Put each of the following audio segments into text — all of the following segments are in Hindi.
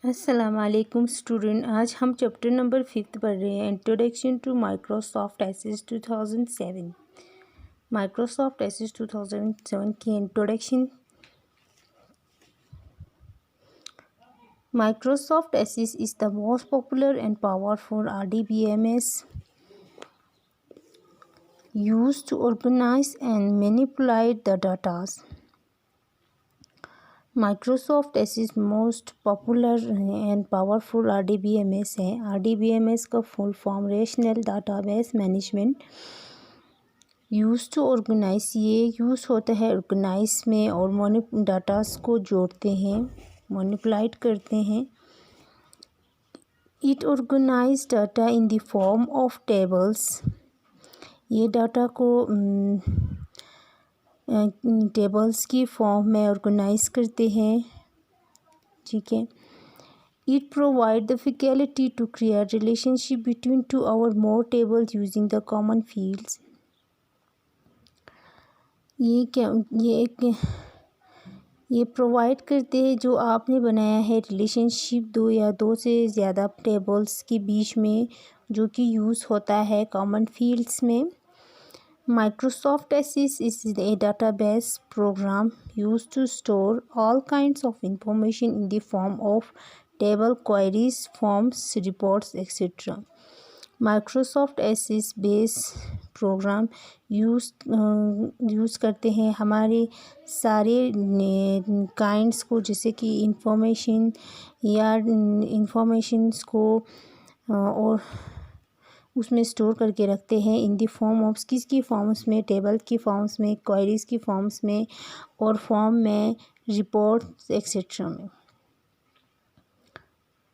अस्सलामुअलैकुम स्टूडेंट। आज हम चैप्टर नंबर 5 पढ़ रहे हैं, introduction to Microsoft Access 2007। Microsoft Access 2007 की introduction. Microsoft Access is the most popular and powerful RDBMS used to organize and manipulate the data. Microsoft Access most popular and powerful RDBMS है। RDBMS का full form relational database management use to organize, ये यूज़ होता है ऑर्गेनाइज में और डाटास को जोड़ते हैं, मैनिपुलेट करते हैं। It organise data in the form of tables, ये डाटा को टेबल्स की फॉर्म में ऑर्गेनाइज करते हैं, ठीक है। It provide the facility to create relationship between two or more tables using the common fields. ये प्रोवाइड करते हैं जो आपने बनाया है रिलेशनशिप दो या दो से ज़्यादा टेबल्स के बीच में, जो कि यूज़ होता है कॉमन फील्ड्स में। Microsoft Access is a database program used to store all kinds of information in the form of table, queries, forms, reports, etc. Microsoft Access base programme use करते हैं हमारे सारे काइंड्स को, जैसे कि इंफॉर्मेशन या इंफॉर्मेशंस को और उसमें स्टोर करके रखते हैं इन दी फॉर्म ऑफ, किसकी फॉर्म्स में, टेबल की फॉर्म्स में, क्वेरीज की फॉर्म्स में और फॉर्म में, रिपोर्ट्स एक्सेट्रा में,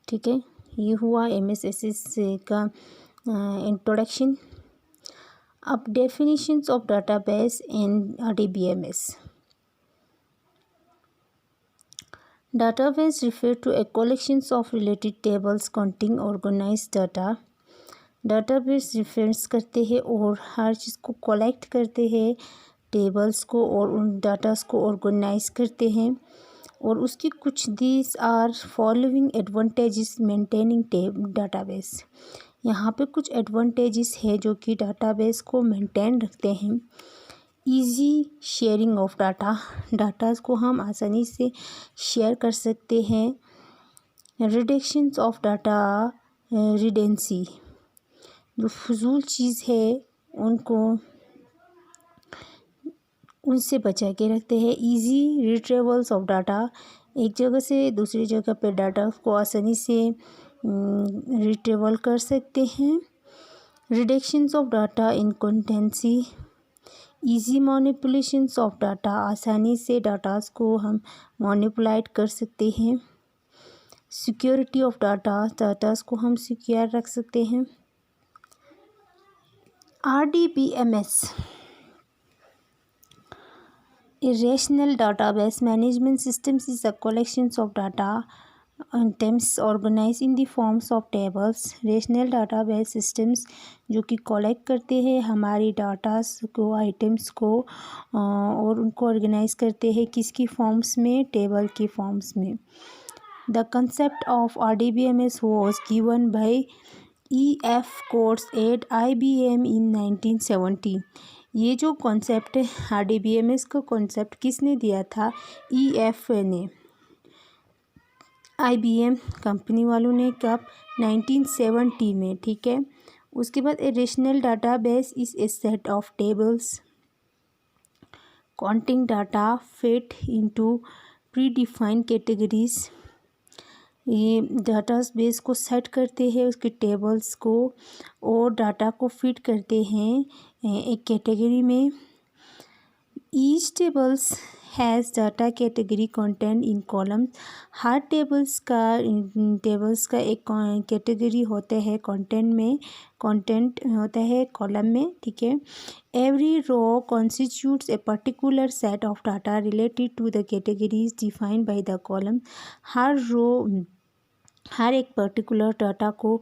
ठीक है। ये हुआ MS Access का इंट्रोडक्शन। अब definitions of database and RDBMS। Database refer to a collections of related tables containing organized data। Database reference करते हैं और हर चीज़ को कलेक्ट करते हैं, टेबल्स को, और उन डाटास को ऑर्गेनाइज करते हैं। और उसकी कुछ these are following advantages maintaining database. यहाँ पे कुछ एडवांटेजेस है जो कि डाटाबेस को मेंटेन रखते हैं। इजी शेयरिंग ऑफ डाटास को हम आसानी से शेयर कर सकते हैं। रिडक्शंस ऑफ डाटा रिडेंसी, जो फजूल चीज़ है उनसे बचा के रखते हैं। इजी रिट्रीवल्स ऑफ डाटा, एक जगह से दूसरी जगह पे डाटा को आसानी से रिट्रीवल कर सकते हैं। Reductions of data inconsistency, easy manipulations of data, आसानी से डाटास को हम मैनिपुलेट कर सकते हैं। सिक्योरिटी ऑफ डाटास को हम सिक्योर रख सकते हैं। RDBMS, a rational database management system, is a collection of data items organized in the forms of tables। rational database systems जो कि कलेक्ट करते हैं हमारी डाटास को, आइटम्स को, और उनको ऑर्गेनाइज करते हैं किसकी फॉर्म्स में, टेबल की फॉर्म्स में। The concept of RDBMS was given by EF Coates at IBM in 1970। ये जो कॉन्सेप्ट है RDBMS का कॉन्सेप्ट किसने दिया था? EF ने, IBM कंपनी वालों ने, कब? 1970 में, ठीक है। उसके बाद a rational database is a set of tables containing data fit into predefined categories. ये डाटाबेस को सेट करते हैं, उसके टेबल्स को और डाटा को फिट करते हैं एक कैटेगरी में। Each tables has data category content in column, her tables का एक कैटेगरी होता है कंटेंट होता है कॉलम में, ठीक है। Every row constitutes a particular set of data related to the categories defined by the column. हर एक पर्टिकुलर डाटा को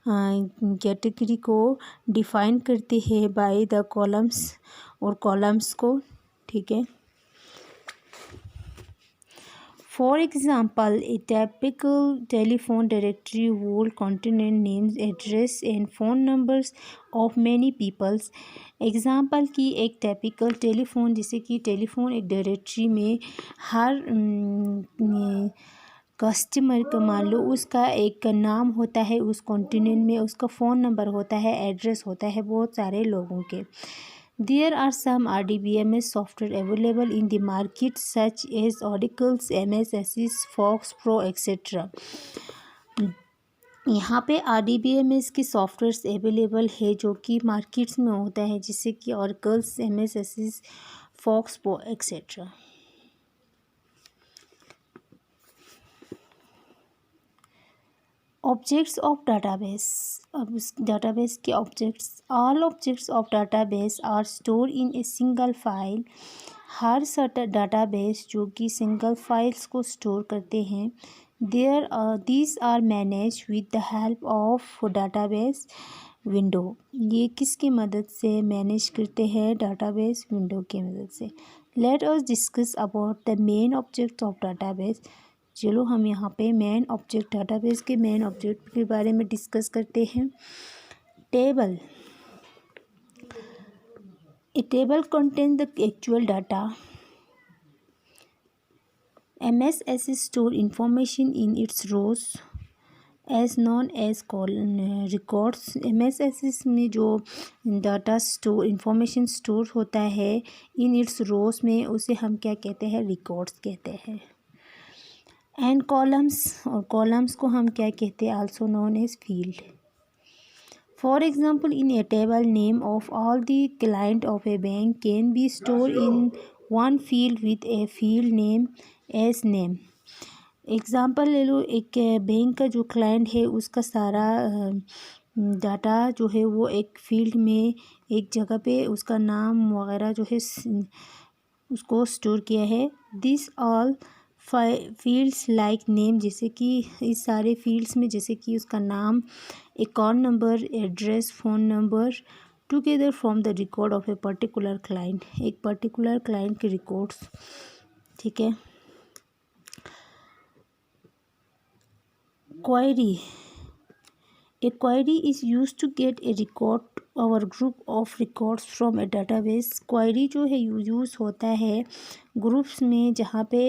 कैटेगरी को डिफाइन करती है बाय द कॉलम्स और कॉलम्स को, ठीक है। For example, a typical telephone directory would contain names, address and phone numbers of many peoples. Example की एक टाइपिकल टेलीफोन, जैसे कि टेलीफोन एक डायरेक्टरी में हर कस्टमर का मान लो उसका एक नाम होता है, उस कॉन्टिनेंट में उसका फ़ोन नंबर होता है, एड्रेस होता है बहुत सारे लोगों के. There are some RDBMS software available in the market such as Oracle's MS Access, Fox Pro etc. यहाँ पे RDBMS की सॉफ्टवेयर्स अवेलेबल है जो कि मार्केट्स में होता है, जिससे कि Oracle's MS Access, Fox Pro etc. Objects of database. अब इस डाटाबेस के objects. All objects of database are store in a single file. हर डाटाबेस जो कि सिंगल फाइल्स को स्टोर करते हैं. These are manage with the help of database window. ये किसकी मदद से मैनेज करते हैं? डाटाबेस विंडो की मदद से. Let us discuss about the main object of database. चलो हम यहाँ पे मेन ऑब्जेक्ट, डाटाबेस के मेन ऑब्जेक्ट के बारे में डिस्कस करते हैं. Table. A table contain the actual data. MS Access store information in its rows as known as records. MS Access में जो डाटा स्टोर इंफॉर्मेशन स्टोर होता है इन इट्स रोज में, उसे हम क्या कहते हैं? रिकॉर्ड्स कहते हैं. एंड कॉलम्स, और कॉलम्स को हम क्या कहते हैं? Also known as field. For example, in a table name of all the client of a bank can be store in one field with a field name as name. Example ले लो, एक बैंक का जो क्लाइंट है उसका सारा डाटा जो है वो एक फील्ड में, एक जगह पे उसका नाम वगैरह जो है उसको स्टोर किया है. This all fields like name, जैसे कि इस सारे फील्ड्स में जैसे कि उसका नाम, account number, address, phone number, together from the record of a particular client. एक पर्टिकुलर क्लाइंट के रिकॉर्ड्स. ठीक है. Query. A query is used to get a record or group of records from a database. Query जो है यूज़ होता है ग्रुप्स में, जहाँ पे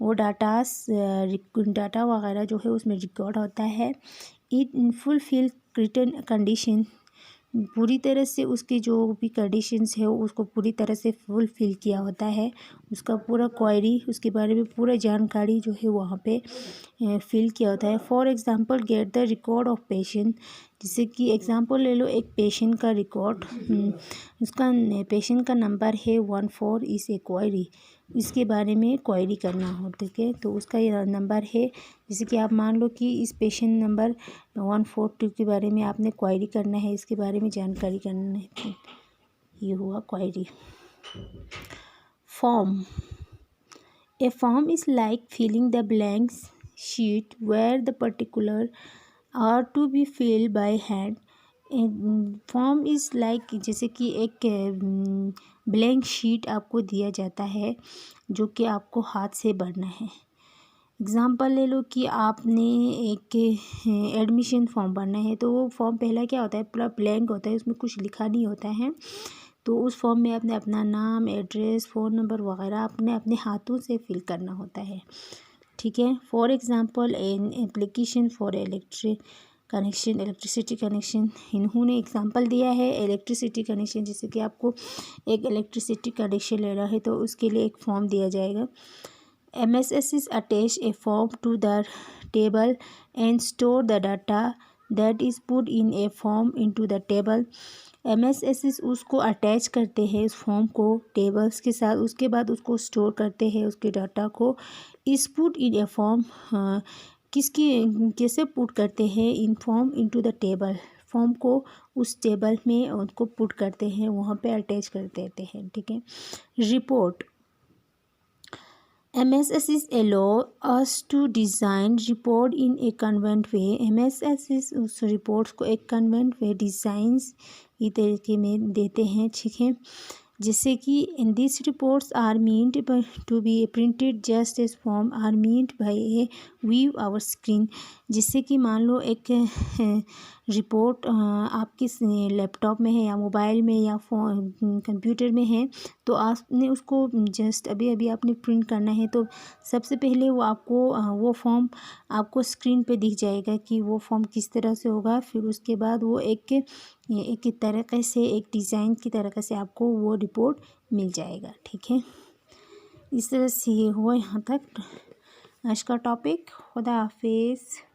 वो डाटा वगैरह जो है उसमें रिकॉर्ड होता है. It fulfil written condition. पूरी तरह से उसकी जो भी कंडीशंस है उसको पूरी तरह से फुलफिल किया होता है. उसका पूरा क्वेरी, उसके बारे में पूरा जानकारी जो है वहाँ पे फिल किया होता है. For example, get the record of patient. जैसे कि एग्ज़ाम्पल ले लो, एक पेशेंट का रिकॉर्ड, उसका पेशेंट का नंबर है 14 इस ए क्वेरी. इसके बारे में क्वेरी करना हो, ठीक है. तो उसका ये नंबर है, जैसे कि आप मान लो कि इस पेशेंट नंबर 142 के बारे में आपने क्वेरी करना है, इसके बारे में जानकारी करना है. ये हुआ query. Form. A form is like filling the blank sheet where the particular are to be filled by hand. Form is like, जैसे कि एक ब्लैंक शीट आपको दिया जाता है जो कि आपको हाथ से भरना है. एग्ज़ाम्पल ले लो कि आपने एक एडमिशन फॉर्म भरना है, तो वो फॉर्म पहला क्या होता है? पूरा ब्लैंक होता है, उसमें कुछ लिखा नहीं होता है. तो उस फॉर्म में आपने अपना नाम, एड्रेस, फ़ोन नंबर वगैरह अपने हाथों से फिल करना होता है. ठीक है. For example, an application for electricity connection. इन्होंने एग्ज़ाम्पल दिया है इलेक्ट्रिसिटी कनेक्शन, जैसे कि आपको एक इलेक्ट्रिसिटी कनेक्शन लेना है तो उसके लिए एक फॉर्म दिया जाएगा. MS Access attach a form to the table and store the data that is put in a form into the table. MS Access उसको अटैच करते हैं इस फॉर्म को टेबल्स के साथ, उसके बाद उसको स्टोर करते हैं उसके डाटा को. इस पुट इन ए फॉर्म, कैसे पुट करते हैं? In form into the table. Form को उस टेबल में उनको पुट करते हैं, वहाँ पे अटैच कर देते हैं. ठीक है. Report. MS Access allow us to design report in a convenient way. MS Access उस रिपोर्ट्स को एक कन्वेंट वे डिज़ाइंस ये तरीके में देते हैं. ठीक है. जिससे कि in this reports are meant to be printed just as form are meant by a view our screen. जिससे कि मान लो एक रिपोर्ट आपके लैपटॉप में है या मोबाइल में या फ़ोन कंप्यूटर में है, तो आपने उसको जस्ट अभी अभी आपने प्रिंट करना है, तो सबसे पहले वो आपको वो फॉर्म आपको स्क्रीन पे दिख जाएगा कि वो फॉर्म किस तरह से होगा। फिर उसके बाद वो एक तरीके से एक डिज़ाइन की तरीके से आपको वो रिपोर्ट मिल जाएगा। ठीक है, इस तरह से ये हुआ यहाँ तक आज का टॉपिक। खुदा हाफिज़।